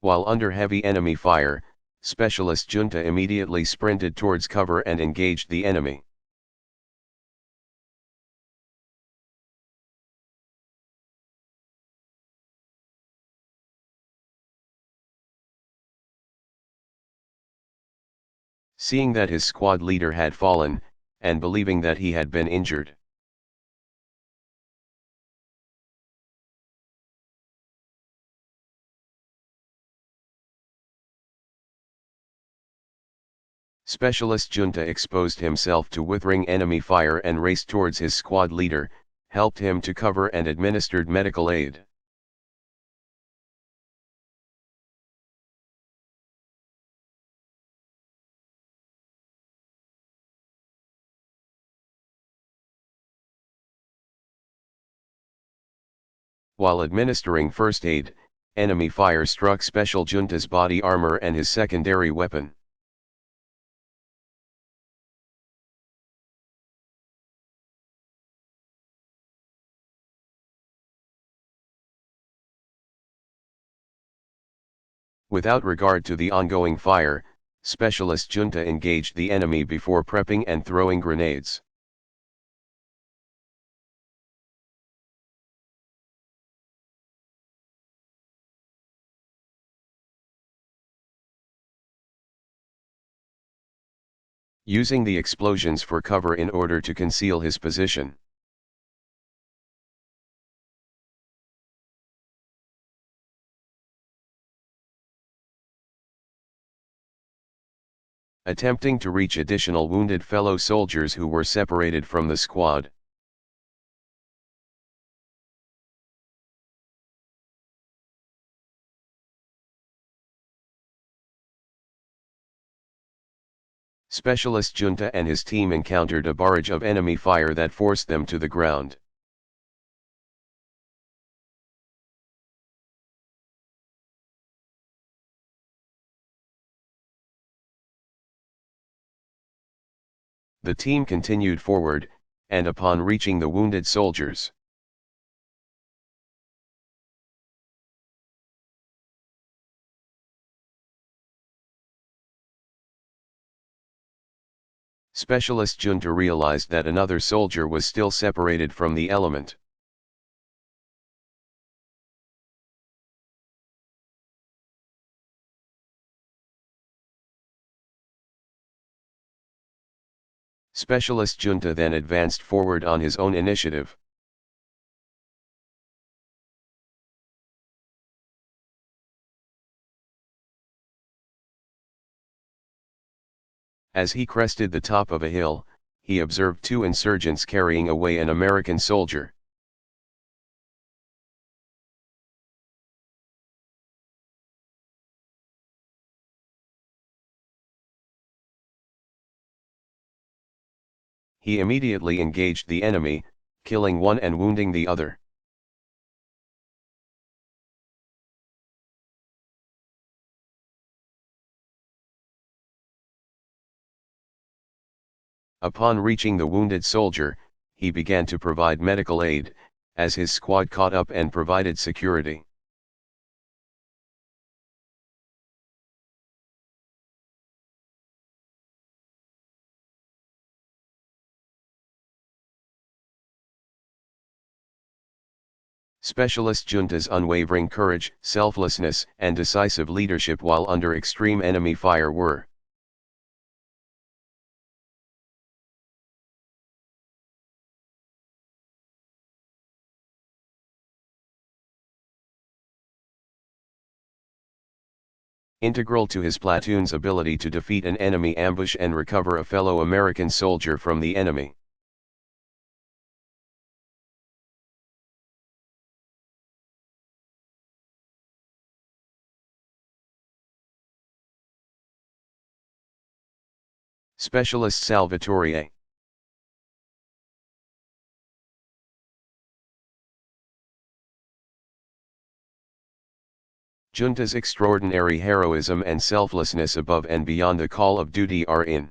While under heavy enemy fire, Specialist Junta immediately sprinted towards cover and engaged the enemy. Seeing that his squad leader had fallen, and believing that he had been injured, Specialist Junta exposed himself to withering enemy fire and raced towards his squad leader, helped him to cover and administered medical aid. While administering first aid, enemy fire struck Special Junta's body armor and his secondary weapon. Without regard to the ongoing fire, Specialist Junta engaged the enemy before prepping and throwing grenades. Using the explosions for cover in order to conceal his position. Attempting to reach additional wounded fellow soldiers who were separated from the squad. Specialist Junta and his team encountered a barrage of enemy fire that forced them to the ground. The team continued forward, and upon reaching the wounded soldiers, Specialist Junta realized that another soldier was still separated from the element. Specialist Junta then advanced forward on his own initiative. As he crested the top of a hill, he observed two insurgents carrying away an American soldier. He immediately engaged the enemy, killing one and wounding the other. Upon reaching the wounded soldier, he began to provide medical aid, as his squad caught up and provided security. Specialist Junta's unwavering courage, selflessness, and decisive leadership while under extreme enemy fire were integral to his platoon's ability to defeat an enemy ambush and recover a fellow American soldier from the enemy. Specialist Salvatore. Junta's extraordinary heroism and selflessness above and beyond the call of duty are in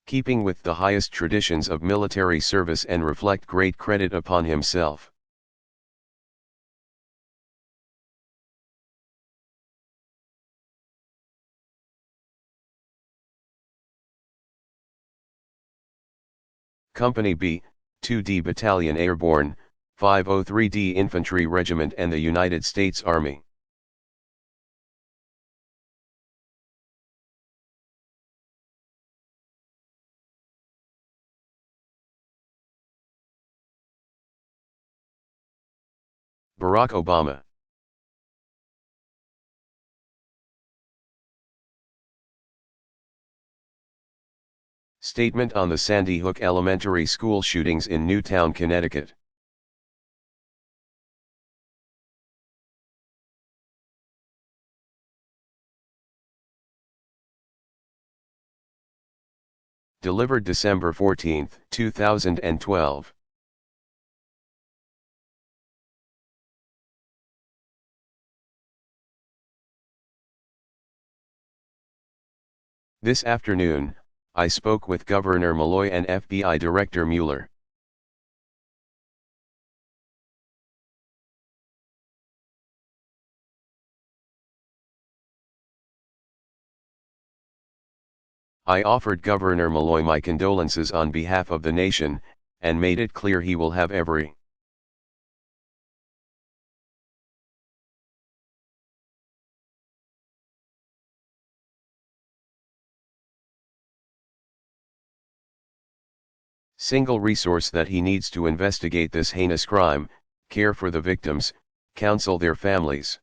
keeping with the highest traditions of military service and reflect great credit upon himself. Company B, 2D Battalion Airborne, 503d Infantry Regiment and the United States Army. Barack Obama. Statement on the Sandy Hook Elementary School shootings in Newtown, Connecticut. Delivered December 14, 2012. This afternoon, I spoke with Governor Malloy and FBI Director Mueller. I offered Governor Malloy my condolences on behalf of the nation, and made it clear he will have every single resource that he needs to investigate this heinous crime, care for the victims, counsel their families.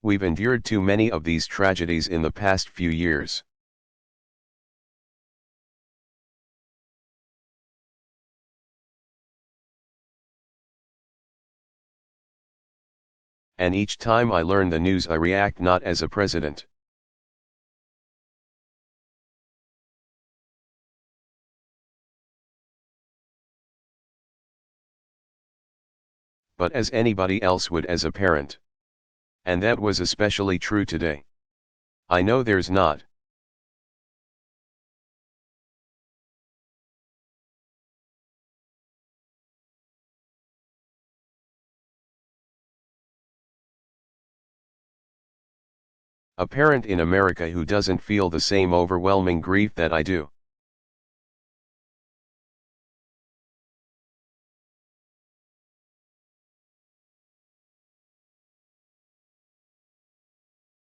We've endured too many of these tragedies in the past few years. And each time I learn the news I react not as a president, but as anybody else would as a parent. And that was especially true today. I know there's not a parent in America who doesn't feel the same overwhelming grief that I do.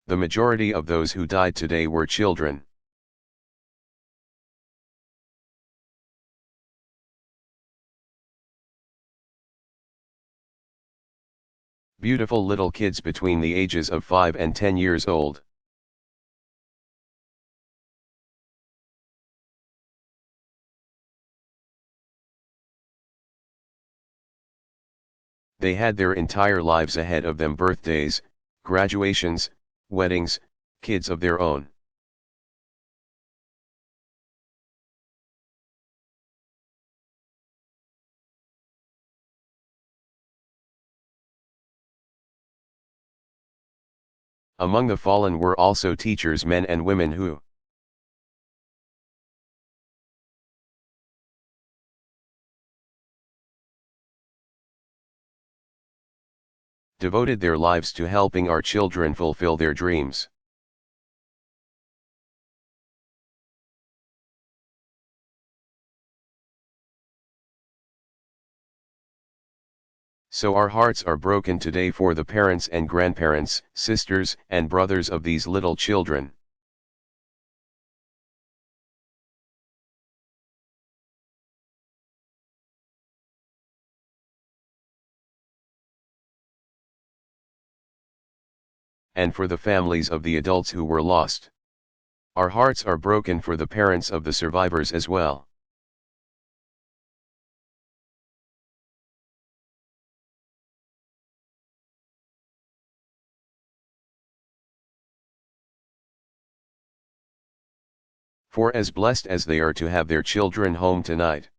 The majority of those who died today were children. Beautiful little kids between the ages of 5 and 10 years old. They had their entire lives ahead of them: birthdays, graduations, weddings, kids of their own. Among the fallen were also teachers, men and women who devoted their lives to helping our children fulfill their dreams. So our hearts are broken today for the parents and grandparents, sisters and brothers of these little children. And for the families of the adults who were lost. Our hearts are broken for the parents of the survivors as well. For as blessed as they are to have their children home tonight,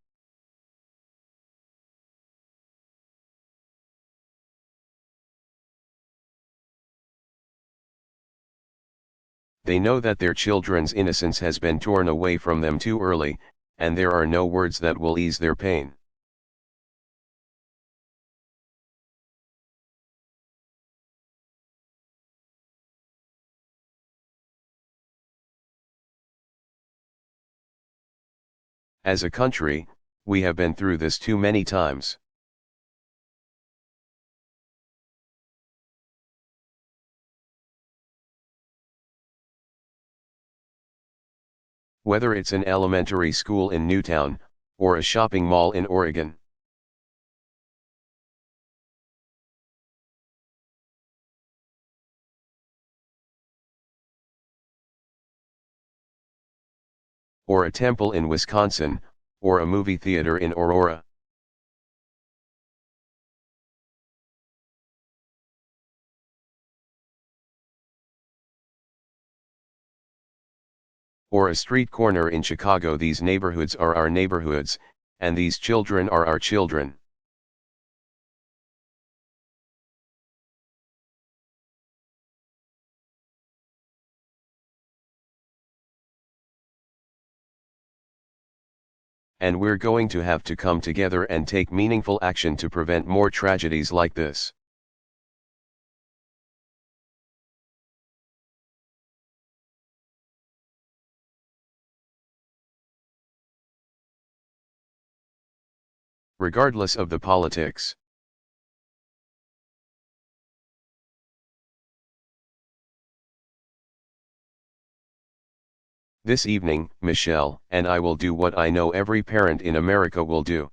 They know that their children's innocence has been torn away from them too early, and there are no words that will ease their pain. As a country, we have been through this too many times. Whether it's an elementary school in Newtown, or a shopping mall in Oregon. Or a temple in Wisconsin, or a movie theater in Aurora. Or a street corner in Chicago. These neighborhoods are our neighborhoods, and these children are our children. And we're going to have to come together and take meaningful action to prevent more tragedies like this. Regardless of the politics. This evening, Michelle and I will do what I know every parent in America will do.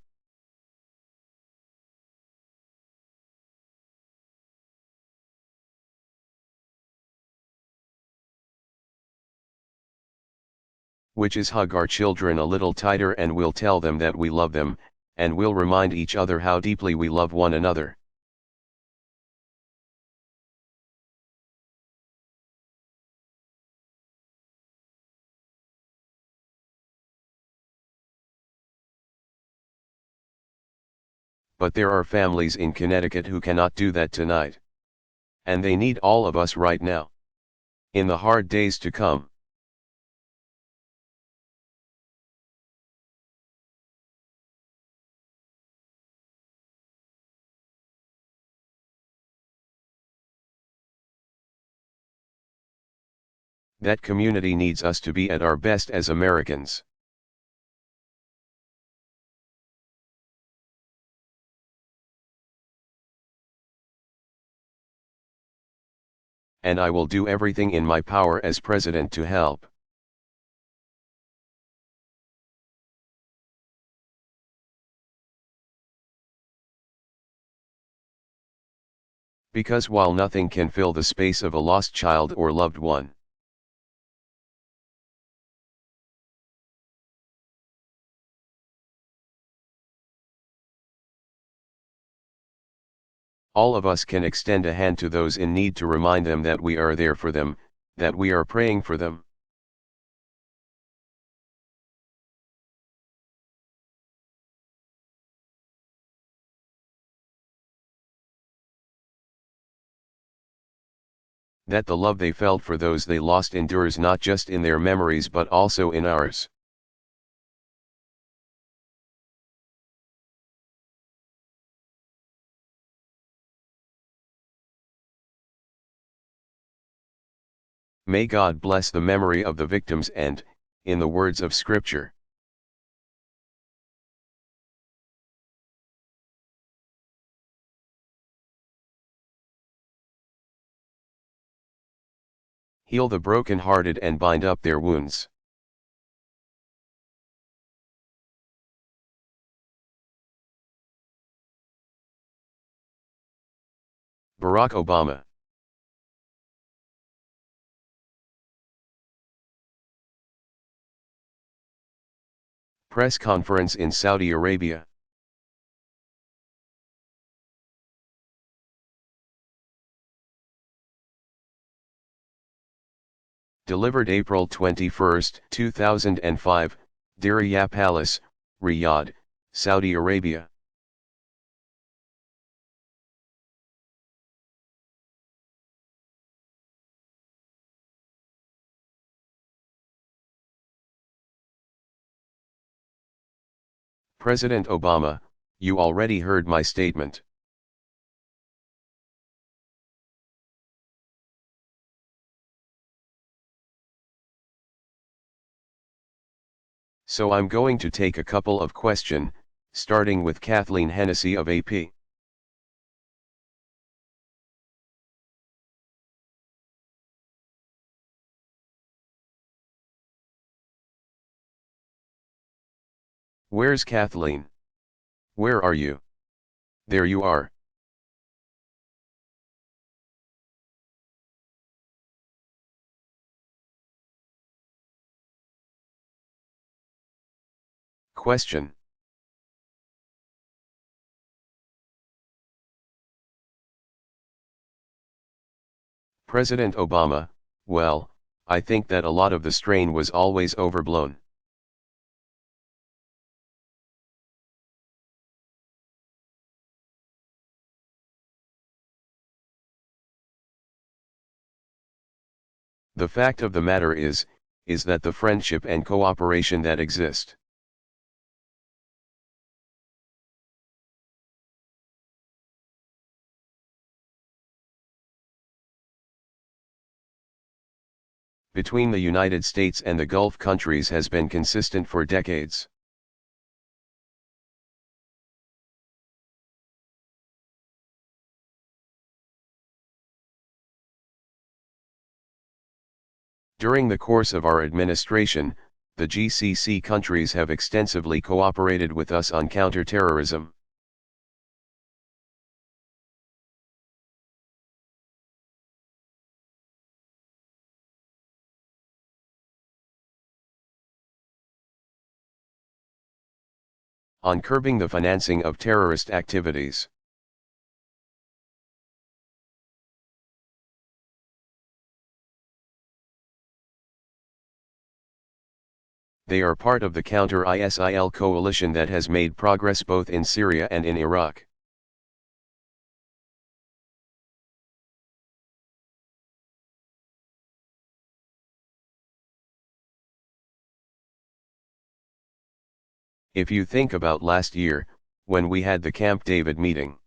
Which is hug our children a little tighter, and we'll tell them that we love them, and we'll remind each other how deeply we love one another. But there are families in Connecticut who cannot do that tonight. And they need all of us right now. In the hard days to come. That community needs us to be at our best as Americans. And I will do everything in my power as president to help. Because while nothing can fill the space of a lost child or loved one, all of us can extend a hand to those in need to remind them that we are there for them, that we are praying for them. That the love they felt for those they lost endures not just in their memories but also in ours. May God bless the memory of the victims and, in the words of Scripture, heal the broken-hearted and bind up their wounds. Barack Obama. Press conference in Saudi Arabia. Delivered April 21, 2005, Diriyah Palace, Riyadh, Saudi Arabia. President Obama, you already heard my statement. So I'm going to take a couple of questions, starting with Kathleen Hennessy of AP. Where's Kathleen? Where are you? There you are. Question. President Obama, well, I think that a lot of the strain was always overblown. The fact of the matter is that the friendship and cooperation that exist between the United States and the Gulf countries has been consistent for decades. During the course of our administration, the GCC countries have extensively cooperated with us on counterterrorism. On curbing the financing of terrorist activities. They are part of the counter-ISIL coalition that has made progress both in Syria and in Iraq. If you think about last year, when we had the Camp David meeting.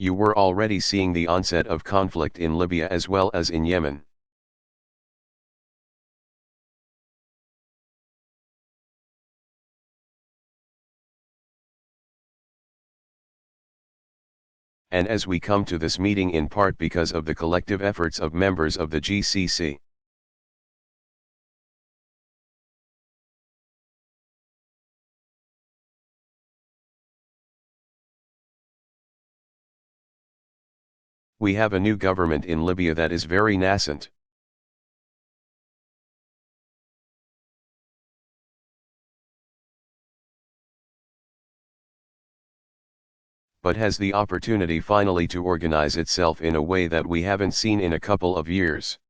You were already seeing the onset of conflict in Libya as well as in Yemen. And as we come to this meeting in part because of the collective efforts of members of the GCC. We have a new government in Libya that is very nascent. But has the opportunity finally to organize itself in a way that we haven't seen in a couple of years.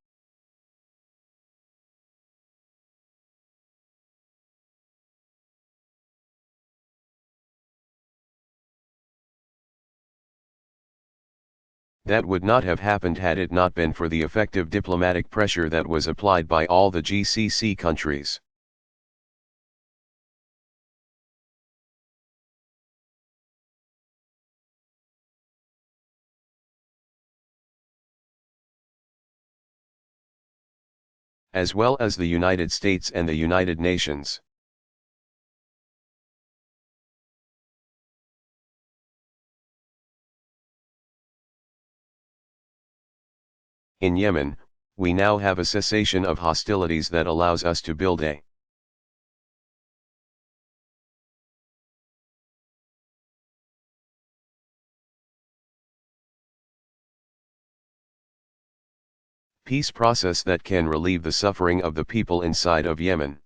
That would not have happened had it not been for the effective diplomatic pressure that was applied by all the GCC countries. As well as the United States and the United Nations. In Yemen, we now have a cessation of hostilities that allows us to build a peace process that can relieve the suffering of the people inside of Yemen.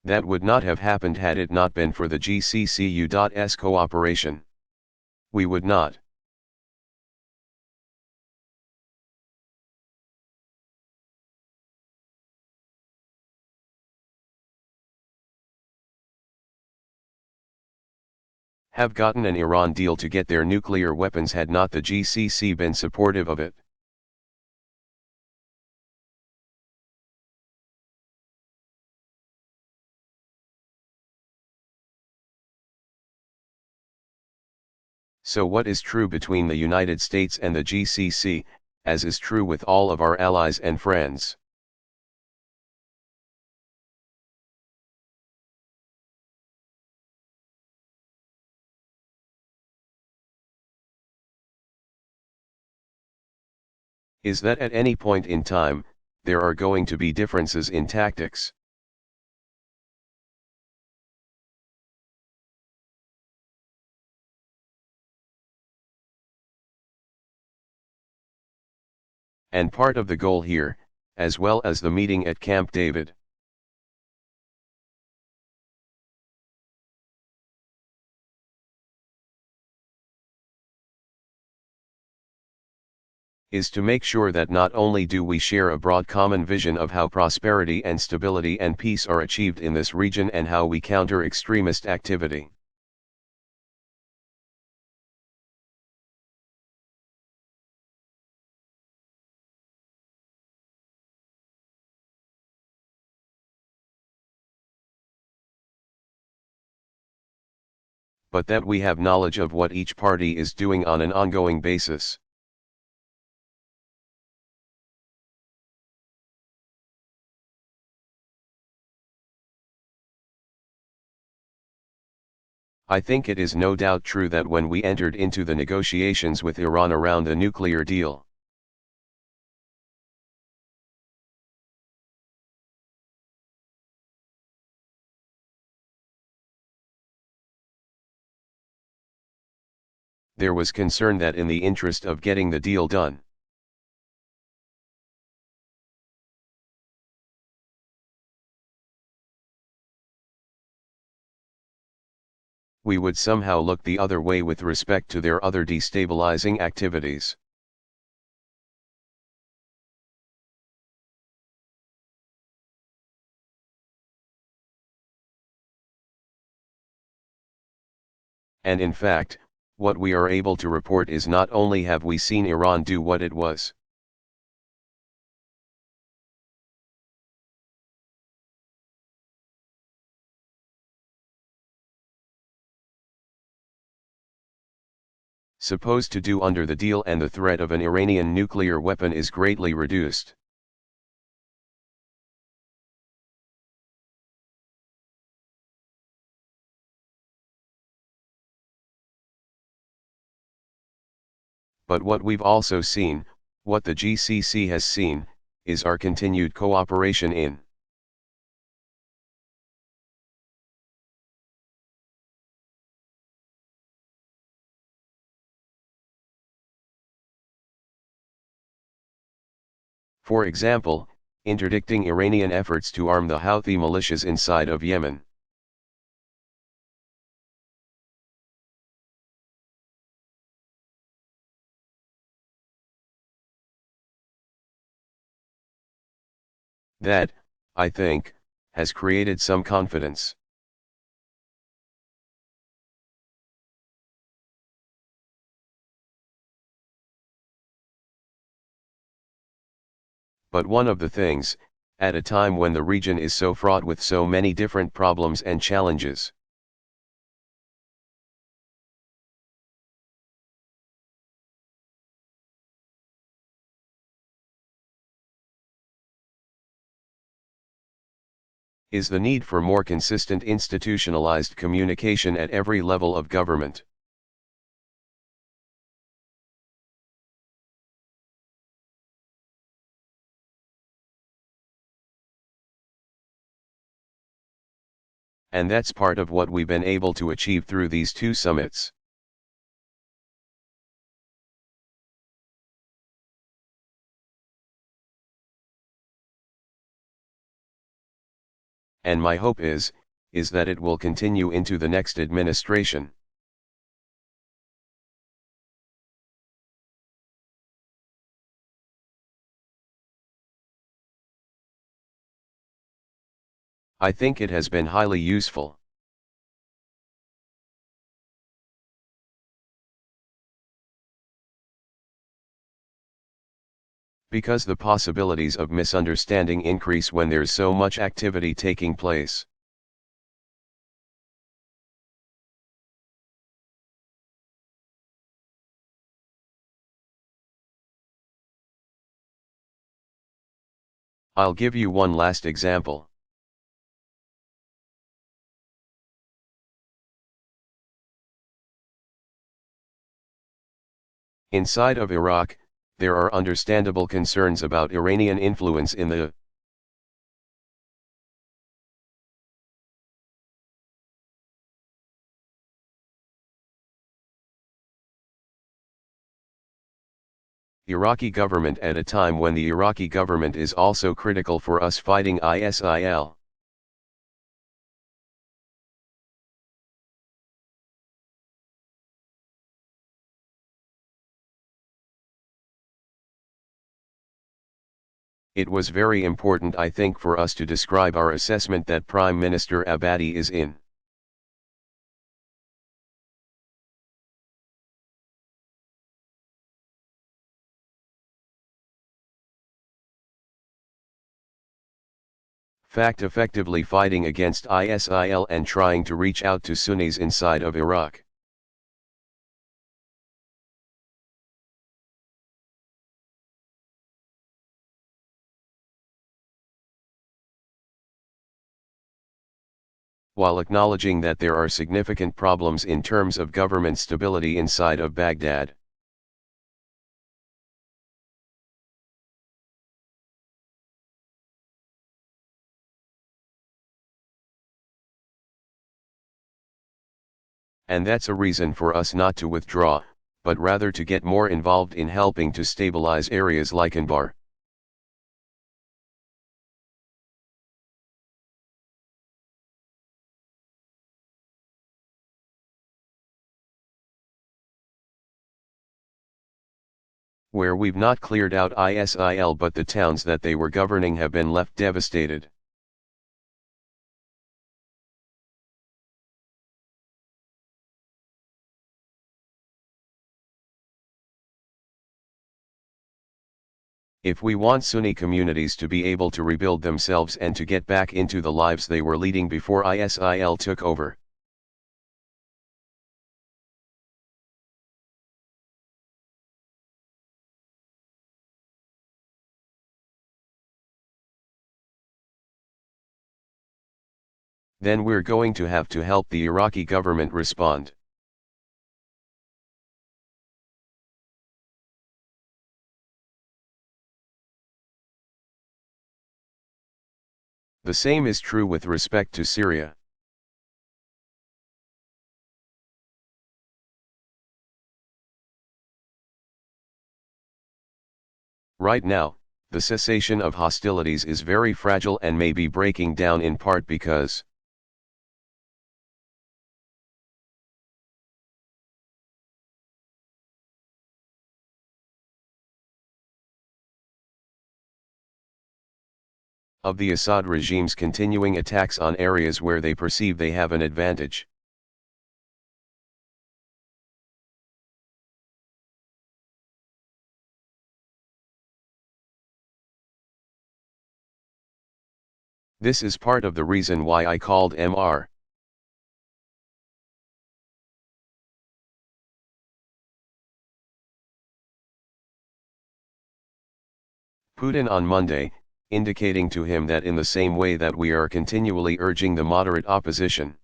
That would not have happened had it not been for the GCCU's cooperation. We would not. have gotten an Iran deal to get their nuclear weapons had not the GCC been supportive of it. So what is true between the United States and the GCC, as is true with all of our allies and friends? Is that at any point in time, there are going to be differences in tactics. And part of the goal here, as well as the meeting at Camp David, is to make sure that not only do we share a broad common vision of how prosperity and stability and peace are achieved in this region and how we counter extremist activity. But that we have knowledge of what each party is doing on an ongoing basis. I think it is no doubt true that when we entered into the negotiations with Iran around the nuclear deal, there was concern that in the interest of getting the deal done, we would somehow look the other way with respect to their other destabilizing activities. And in fact, what we are able to report is not only have we seen Iran do what it was supposed to do under the deal, and the threat of an Iranian nuclear weapon is greatly reduced. But what we've also seen, what the GCC has seen, is our continued cooperation in for example, interdicting Iranian efforts to arm the Houthi militias inside of Yemen. That, I think, has created some confidence. But one of the things, at a time when the region is so fraught with so many different problems and challenges, is the need for more consistent institutionalized communication at every level of government. And that's part of what we've been able to achieve through these two summits. And my hope is that it will continue into the next administration. I think it has been highly useful. Because the possibilities of misunderstanding increase when there's so much activity taking place. I'll give you one last example. Inside of Iraq, there are understandable concerns about Iranian influence in the Iraqi government at a time when the Iraqi government is also critical for us fighting ISIL. It was very important, I think, for us to describe our assessment that Prime Minister Abadi is in. Fact effectively fighting against ISIL and trying to reach out to Sunnis inside of Iraq. While acknowledging that there are significant problems in terms of government stability inside of Baghdad. And that's a reason for us not to withdraw, but rather to get more involved in helping to stabilize areas like Anbar. Where we've not cleared out ISIL, but the towns that they were governing have been left devastated. If we want Sunni communities to be able to rebuild themselves and to get back into the lives they were leading before ISIL took over. Then we're going to have to help the Iraqi government respond. The same is true with respect to Syria. Right now, the cessation of hostilities is very fragile and may be breaking down in part because of the Assad regime's continuing attacks on areas where they perceive they have an advantage. This is part of the reason why I called Mr. Putin on Monday, indicating to him that in the same way that we are continually urging the moderate opposition,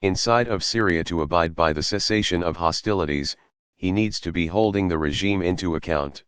inside of Syria to abide by the cessation of hostilities, he needs to be holding the regime into account.